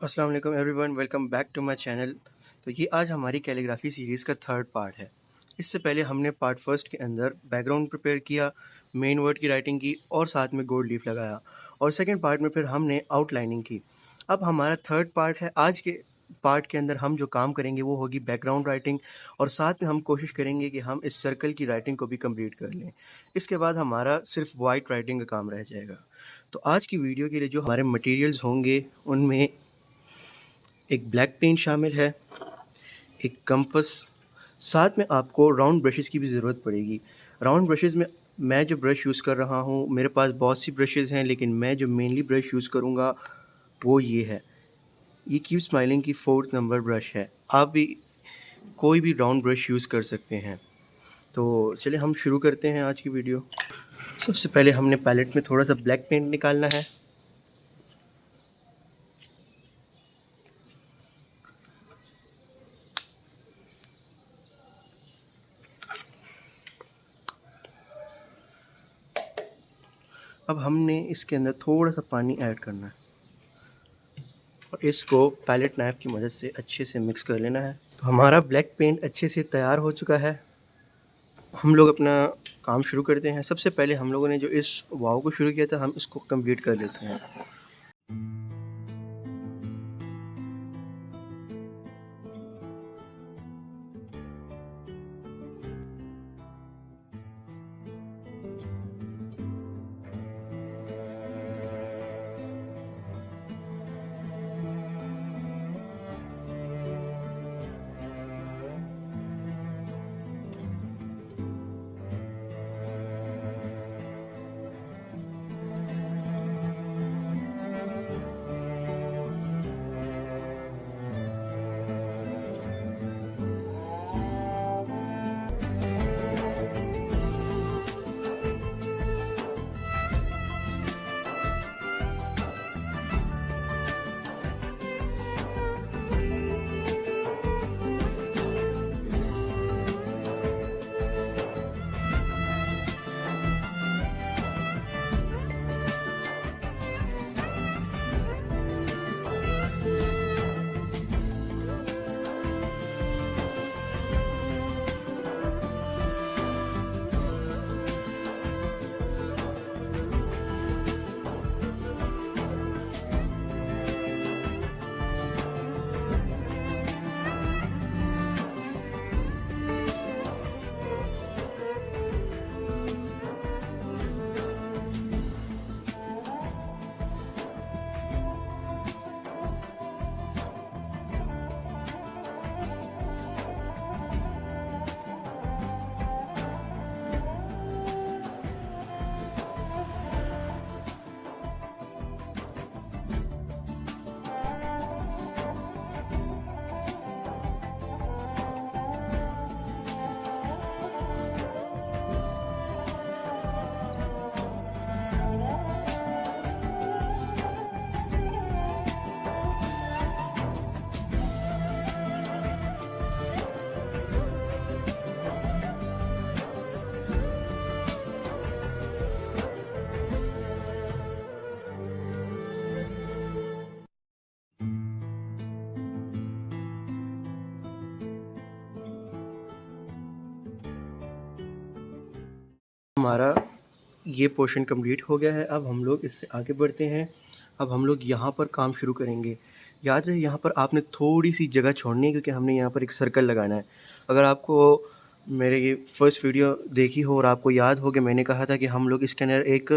अस्सलाम वालेकुम everyone, welcome back to my channel. तो ये आज हमारी कैलीग्राफी सीरीज़ का थर्ड पार्ट है। इससे पहले हमने पार्ट फर्स्ट के अंदर बैकग्राउंड प्रिपेयर किया, मेन वर्ड की राइटिंग की और साथ में गोल्ड लीफ लगाया, और सेकंड पार्ट में फिर हमने आउटलाइनिंग की। अब हमारा थर्ड पार्ट है। आज के पार्ट के अंदर हम जो काम करेंगे वो होगी बैकग्राउंड राइटिंग, और साथ में हम कोशिश करेंगे कि हम इस सर्कल की राइटिंग को भी कंप्लीट कर लें। इसके बाद हमारा सिर्फ वाइट राइटिंग का काम रह जाएगा। तो आज की वीडियो के लिए जो हमारे मटेरियल्स होंगे उनमें एक ब्लैक पेन शामिल है, एक कंपस, साथ में आपको राउंड ब्रशेस की भी ज़रूरत पड़ेगी। राउंड ब्रशेस में मैं जो ब्रश यूज़ कर रहा हूँ, मेरे पास बहुत सी ब्रशेस हैं, लेकिन मैं जो मेनली ब्रश यूज़ करूँगा वो ये है। ये कीप स्माइलिंग की 4th नंबर ब्रश है। आप भी कोई भी राउंड ब्रश यूज़ कर सकते हैं। तो चलिए हम शुरू करते हैं आज की वीडियो। सबसे पहले हमने पैलेट में थोड़ा सा ब्लैक पेंट निकालना है। अब हमने इसके अंदर थोड़ा सा पानी ऐड करना है और इसको पैलेट नाइफ की मदद से अच्छे से मिक्स कर लेना है। तो हमारा ब्लैक पेंट अच्छे से तैयार हो चुका है। हम लोग अपना काम शुरू करते हैं। सबसे पहले हम लोगों ने जो इस वाव को शुरू किया था, हम इसको कंप्लीट कर लेते हैं। हमारा ये पोर्शन कंप्लीट हो गया है। अब हम लोग इससे आगे बढ़ते हैं। अब हम लोग यहाँ पर काम शुरू करेंगे। याद रहे, यहाँ पर आपने थोड़ी सी जगह छोड़नी है, क्योंकि हमने यहाँ पर एक सर्कल लगाना है। अगर आपको मेरे ये फर्स्ट वीडियो देखी हो और आपको याद हो कि मैंने कहा था कि हम लोग इसके अंदर एक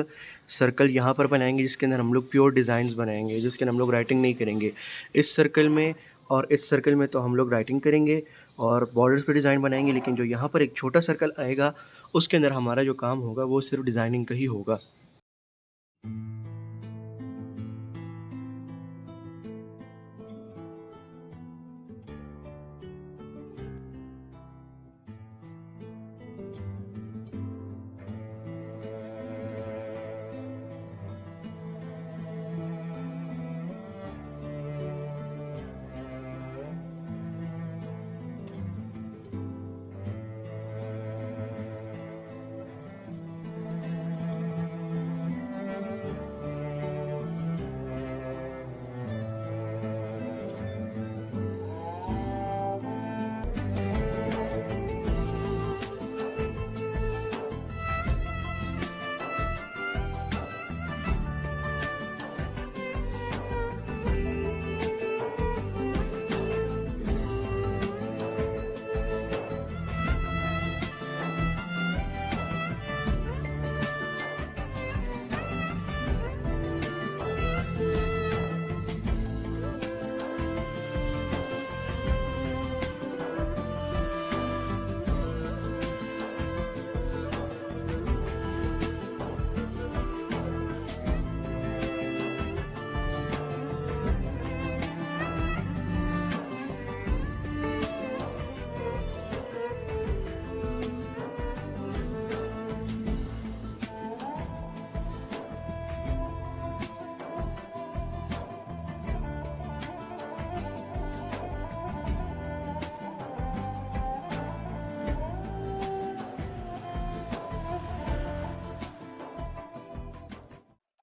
सर्कल यहाँ पर बनाएंगे, जिसके अंदर हम लोग प्योर डिज़ाइंस बनाएंगे, जिसके अंदर हम लोग राइटिंग नहीं करेंगे। इस सर्कल में और इस सर्कल में तो हम लोग राइटिंग करेंगे और बॉर्डर्स पे डिज़ाइन बनाएंगे, लेकिन जो यहाँ पर एक छोटा सर्कल आएगा उसके अंदर हमारा जो काम होगा वो सिर्फ डिज़ाइनिंग का ही होगा।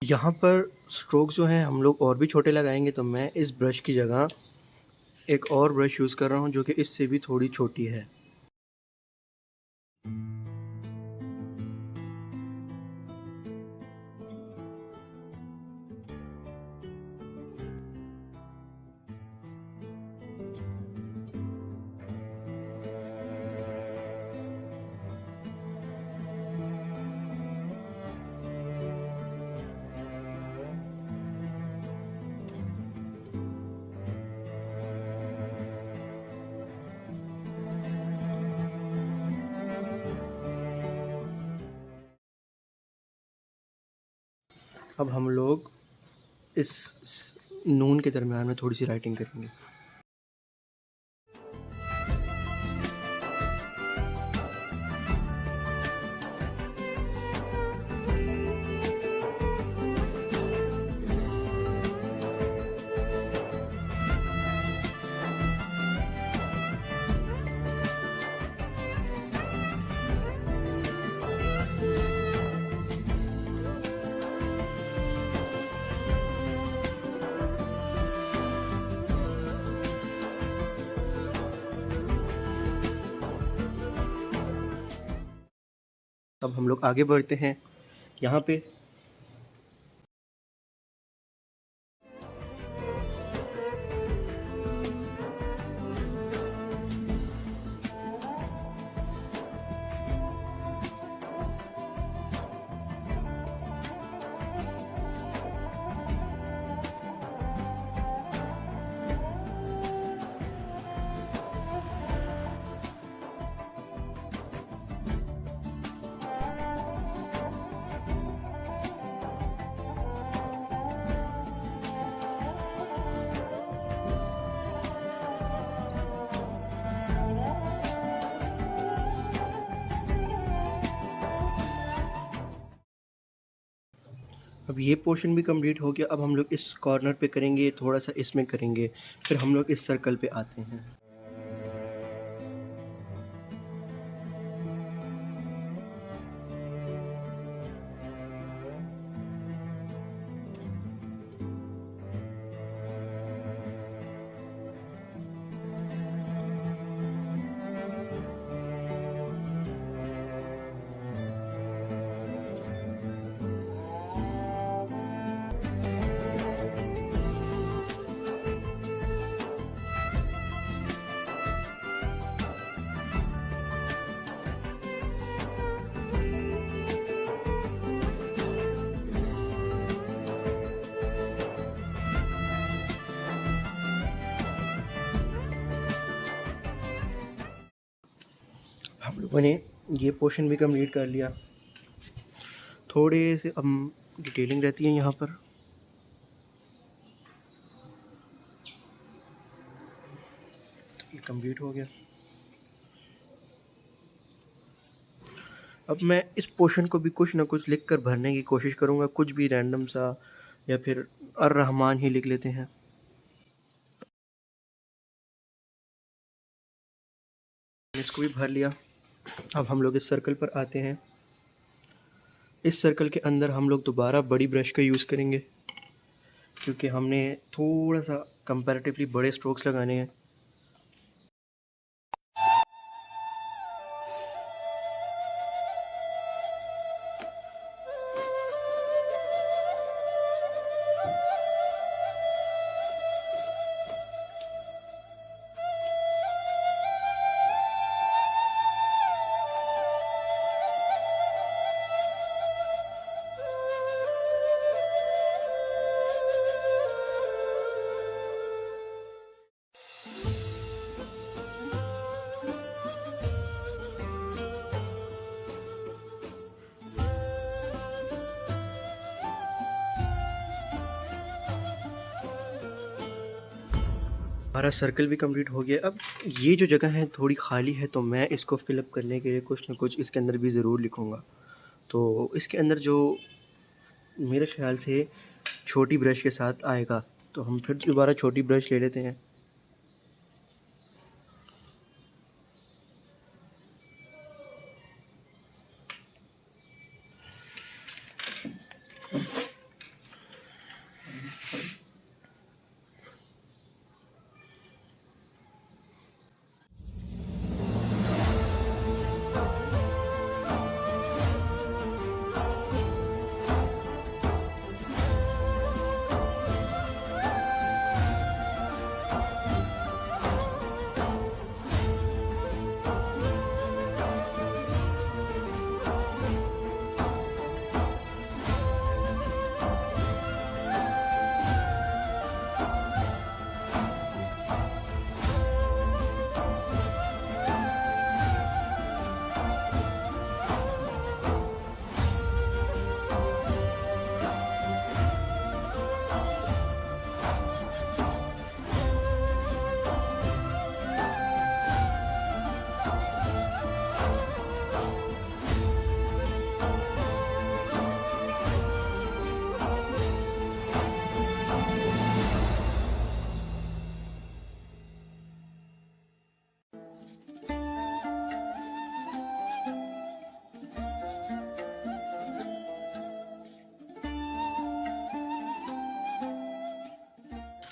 यहाँ पर स्ट्रोक्स जो हैं हम लोग और भी छोटे लगाएंगे, तो मैं इस ब्रश की जगह एक और ब्रश यूज़ कर रहा हूँ जो कि इससे भी थोड़ी छोटी है। अब हम लोग इस नून के दरमियान में थोड़ी सी राइटिंग करेंगे। अब हम लोग आगे बढ़ते हैं। यहाँ पे अब ये पोर्शन भी कंप्लीट हो गया। अब हम लोग इस कॉर्नर पे करेंगे, थोड़ा सा इसमें करेंगे, फिर हम लोग इस सर्कल पे आते हैं। हम लोगों ने ये पोर्शन भी कंप्लीट कर लिया। थोड़े से अब डिटेलिंग रहती है यहाँ पर। तो ये कंप्लीट हो गया। अब मैं इस पोर्शन को भी कुछ ना कुछ लिख कर भरने की कोशिश करूँगा, कुछ भी रैंडम सा, या फिर अर्रहमान ही लिख लेते हैं। इसको भी भर लिया। अब हम लोग इस सर्कल पर आते हैं। इस सर्कल के अंदर हम लोग दोबारा बड़ी ब्रश का यूज़ करेंगे, क्योंकि हमने थोड़ा सा कंपैरेटिवली बड़े स्ट्रोक्स लगाने हैं। हमारा सर्कल भी कंप्लीट हो गया। अब ये जो जगह है थोड़ी खाली है, तो मैं इसको फिलअप करने के लिए कुछ ना कुछ इसके अंदर भी ज़रूर लिखूँगा। तो इसके अंदर जो मेरे ख़्याल से छोटी ब्रश के साथ आएगा, तो हम फिर दोबारा छोटी ब्रश ले लेते हैं।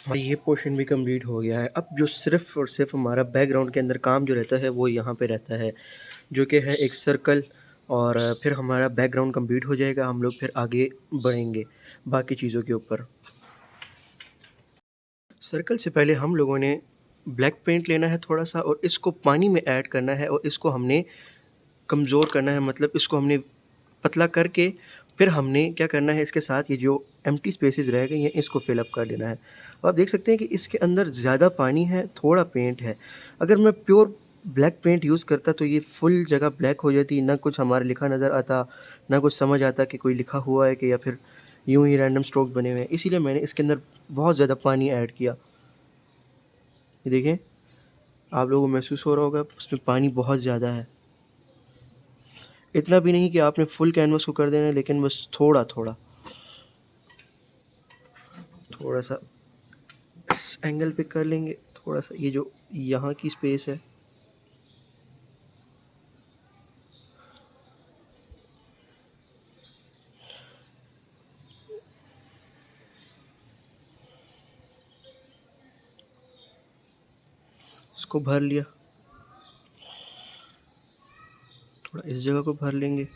और ये पोर्शन भी कंप्लीट हो गया है। अब जो सिर्फ़ और सिर्फ हमारा बैकग्राउंड के अंदर काम जो रहता है वो यहाँ पे रहता है, जो कि है एक सर्कल। और फिर हमारा बैकग्राउंड कंप्लीट हो जाएगा, हम लोग फिर आगे बढ़ेंगे बाकी चीज़ों के ऊपर। सर्कल से पहले हम लोगों ने ब्लैक पेंट लेना है थोड़ा सा, और इसको पानी में ऐड करना है और इसको हमने कमज़ोर करना है, मतलब इसको हमने पतला करके फिर हमने क्या करना है, इसके साथ ये जो एम्प्टी स्पेसेस रह गई हैं इसको फिल अप कर लेना है। और आप देख सकते हैं कि इसके अंदर ज़्यादा पानी है, थोड़ा पेंट है। अगर मैं प्योर ब्लैक पेंट यूज़ करता तो ये फुल जगह ब्लैक हो जाती, ना कुछ हमारा लिखा नज़र आता, ना कुछ समझ आता कि कोई लिखा हुआ है कि या फिर यूँ ही रैंडम स्ट्रोक बने हुए हैं। इसीलिए मैंने इसके अंदर बहुत ज़्यादा पानी ऐड किया। ये देखें, आप लोगों को महसूस हो रहा होगा उसमें पानी बहुत ज़्यादा है। इतना भी नहीं कि आपने फुल कैनवस को कर देना है, लेकिन बस थोड़ा थोड़ा थोड़ा सा इस एंगल पे कर लेंगे, थोड़ा सा ये जो यहाँ की स्पेस है इसको भर लिया, थोड़ा इस जगह को भर लेंगे।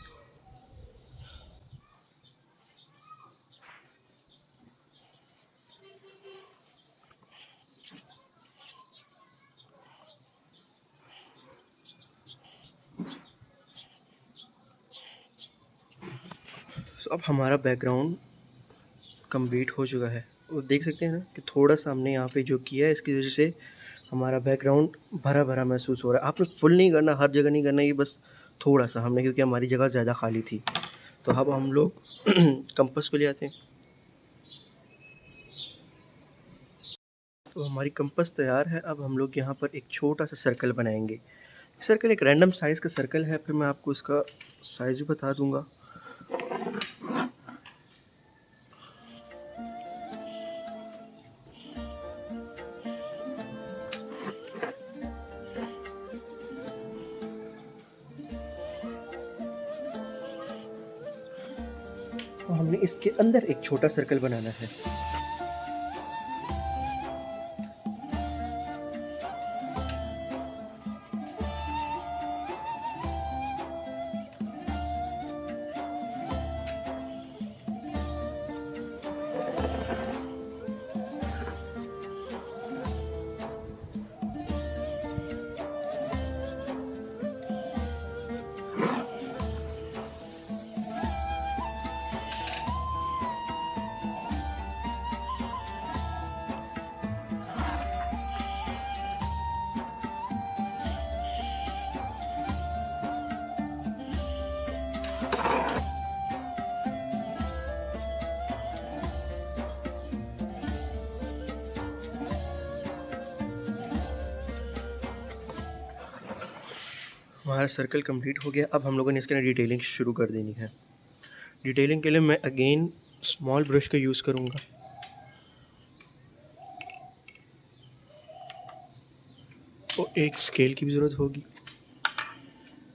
तो अब हमारा बैकग्राउंड कंप्लीट हो चुका है, और देख सकते हैं ना कि थोड़ा सा हमने यहाँ पे जो किया है इसकी वजह से हमारा बैकग्राउंड भरा भरा महसूस हो रहा है। आपने फुल नहीं करना, हर जगह नहीं करना, ये बस थोड़ा सा हमने, क्योंकि हमारी जगह ज़्यादा खाली थी। तो अब हम लोग कंपास को ले आते हैं। तो हमारी कंपास तैयार है। अब हम लोग यहाँ पर एक छोटा सा सर्कल बनाएंगे। सर्कल एक रैंडम साइज़ का सर्कल है, फिर मैं आपको इसका साइज़ भी बता दूंगा। तो हमने इसके अंदर एक छोटा सर्कल बनाना है। हमारा सर्कल कंप्लीट हो गया। अब हम लोगों ने इसके अंदर डिटेलिंग शुरू कर देनी है। डिटेलिंग के लिए मैं अगेन स्मॉल ब्रश का यूज़ करूँगा। और एक स्केल की भी ज़रूरत होगी।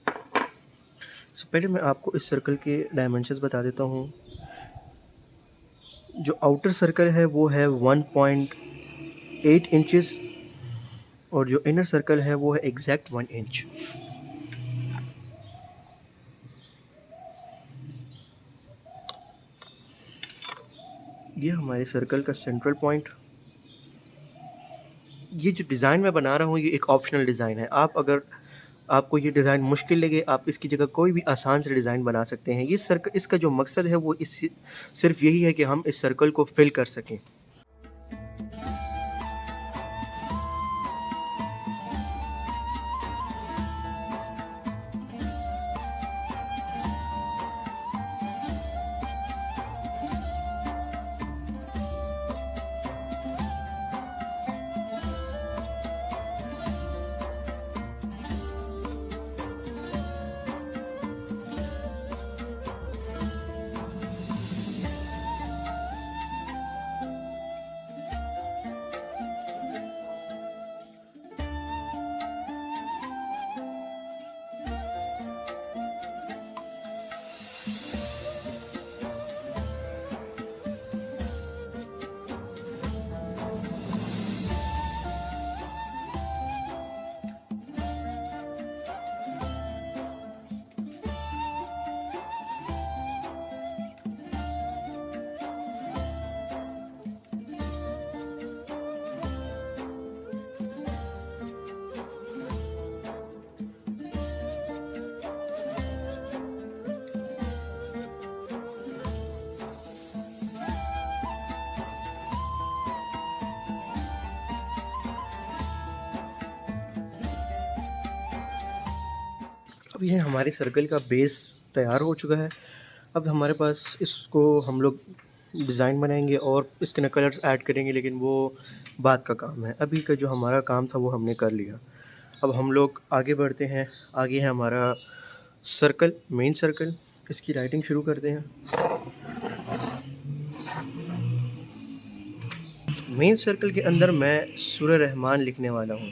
सबसे पहले मैं आपको इस सर्कल के डायमेंशंस बता देता हूँ। जो आउटर सर्कल है वो है 1.8 इंचेस, और जो इनर सर्कल है वो है एग्जैक्ट 1 इंच। ये हमारे सर्कल का सेंट्रल पॉइंट। ये जो डिज़ाइन मैं बना रहा हूँ ये एक ऑप्शनल डिज़ाइन है। आप अगर आपको ये डिज़ाइन मुश्किल लगे, आप इसकी जगह कोई भी आसान से डिज़ाइन बना सकते हैं। ये सर्कल, इसका जो मकसद है वो इस सिर्फ यही है कि हम इस सर्कल को फिल कर सकें। अब ये हमारे सर्कल का बेस तैयार हो चुका है। अब हमारे पास इसको हम लोग डिज़ाइन बनाएंगे और इसके ना कलर्स ऐड करेंगे, लेकिन वो बाद का काम है। अभी का जो हमारा काम था वो हमने कर लिया। अब हम लोग आगे बढ़ते हैं। आगे है हमारा सर्कल, मेन सर्कल। इसकी राइटिंग शुरू करते हैं। मेन सर्कल के अंदर मैं सूरह रहमान लिखने वाला हूँ।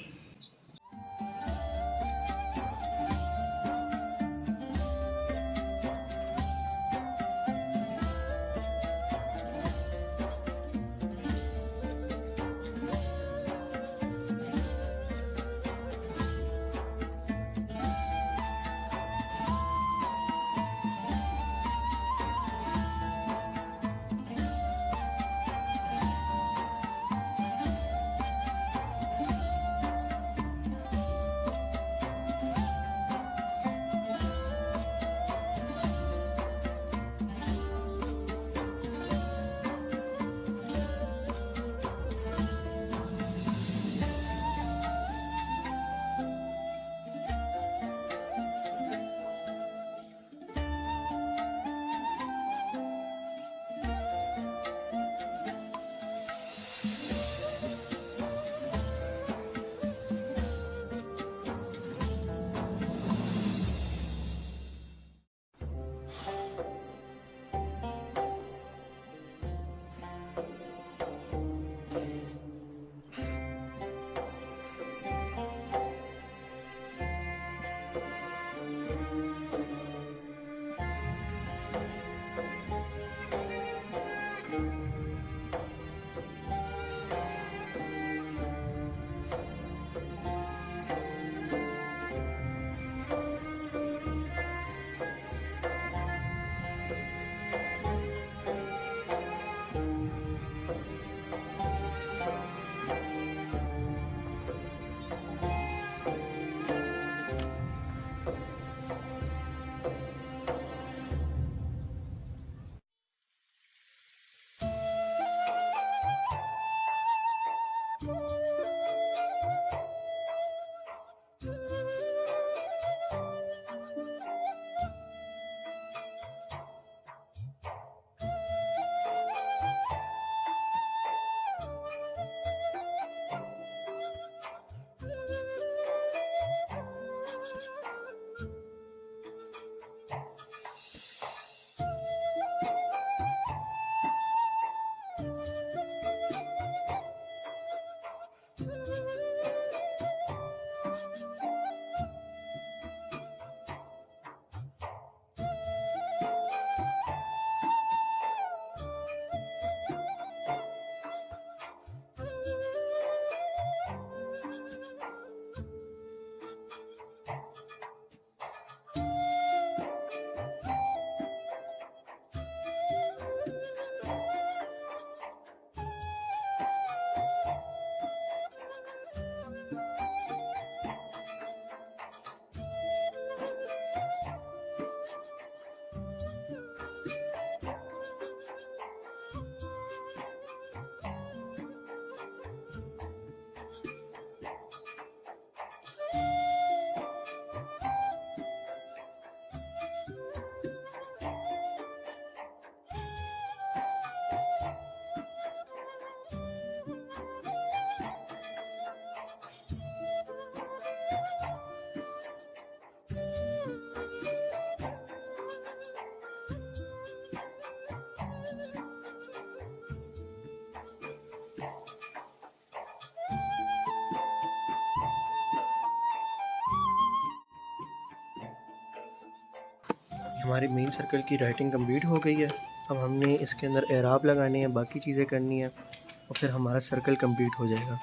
हमारी मेन सर्कल की राइटिंग कंप्लीट हो गई है। अब हमने इसके अंदर एराब लगाने हैं, बाकी चीज़ें करनी है और फिर हमारा सर्कल कंप्लीट हो जाएगा।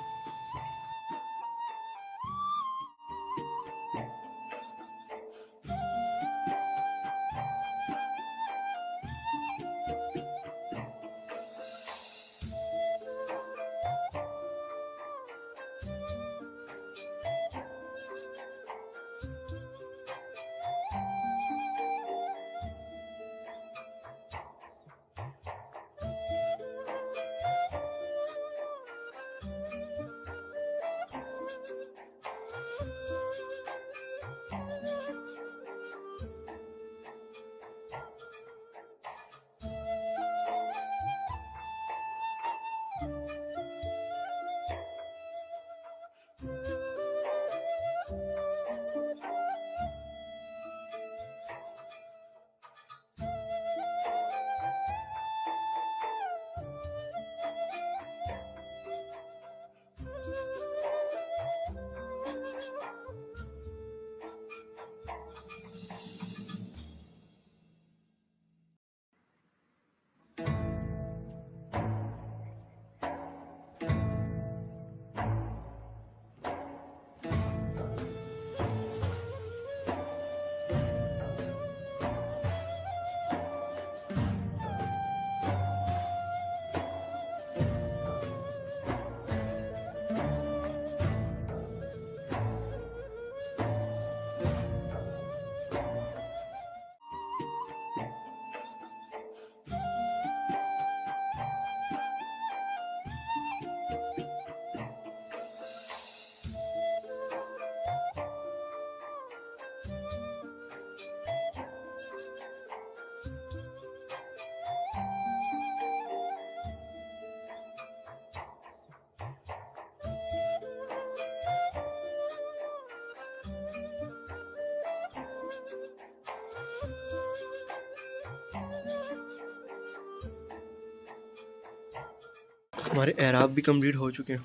हमारे एराब भी कंप्लीट हो चुके हैं।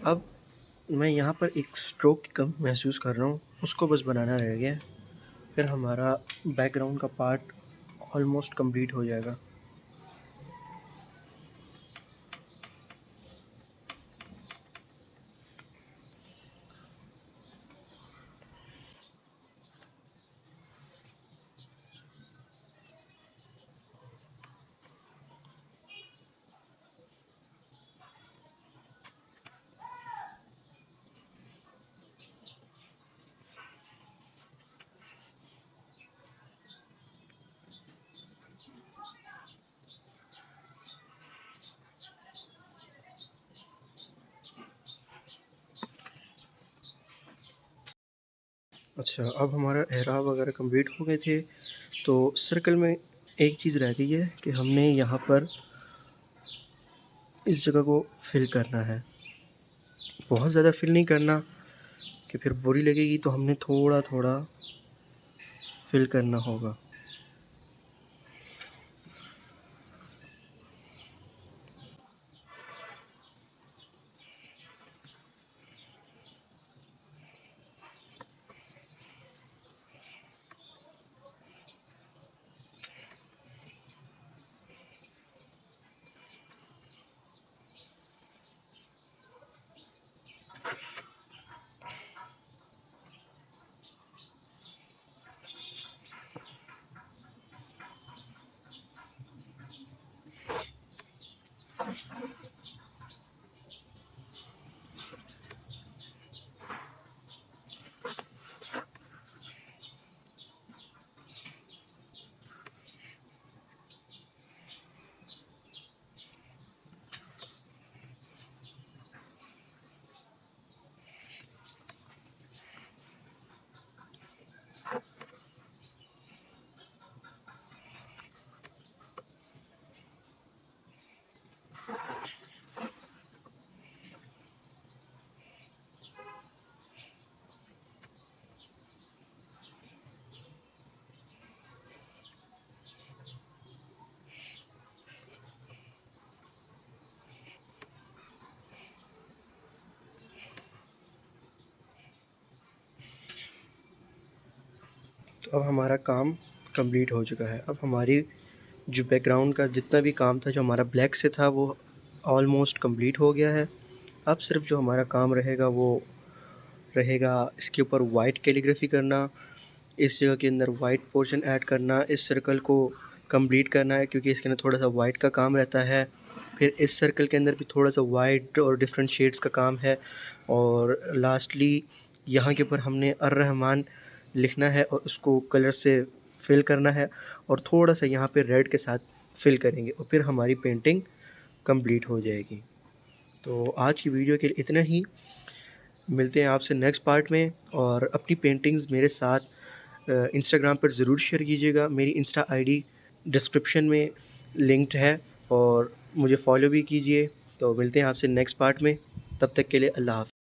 अब मैं यहाँ पर एक स्ट्रोक की कम महसूस कर रहा हूँ, उसको बस बनाना रह गया है। फिर हमारा बैकग्राउंड का पार्ट ऑलमोस्ट कंप्लीट हो जाएगा। अच्छा, अब हमारा एहराब वगैरह कंप्लीट हो गए थे, तो सर्कल में एक चीज़ रह गई है कि हमने यहाँ पर इस जगह को फिल करना है। बहुत ज़्यादा फिल नहीं करना कि फिर बुरी लगेगी, तो हमने थोड़ा थोड़ा फिल करना होगा। तो अब हमारा काम कंप्लीट हो चुका है। अब हमारी जो बैकग्राउंड का जितना भी काम था, जो हमारा ब्लैक से था, वो ऑलमोस्ट कंप्लीट हो गया है। अब सिर्फ जो हमारा काम रहेगा वो रहेगा इसके ऊपर वाइट कैलीग्राफी करना, इस जगह के अंदर वाइट पोर्शन ऐड करना, इस सर्कल को कंप्लीट करना है क्योंकि इसके अंदर थोड़ा सा वाइट का काम रहता है। फिर इस सर्कल के अंदर भी थोड़ा सा वाइट और डिफरेंट शेड्स का काम है। और लास्टली यहाँ के ऊपर हमने अर्रहमान लिखना है और उसको कलर से फिल करना है, और थोड़ा सा यहाँ पे रेड के साथ फिल करेंगे और फिर हमारी पेंटिंग कंप्लीट हो जाएगी। तो आज की वीडियो के लिए इतना ही। मिलते हैं आपसे नेक्स्ट पार्ट में, और अपनी पेंटिंग्स मेरे साथ इंस्टाग्राम पर ज़रूर शेयर कीजिएगा। मेरी इंस्टा आईडी डिस्क्रिप्शन में लिंक्ड है, और मुझे फॉलो भी कीजिए। तो मिलते हैं आपसे नेक्स्ट पार्ट में, तब तक के लिए अल्लाह हाफ़िज़।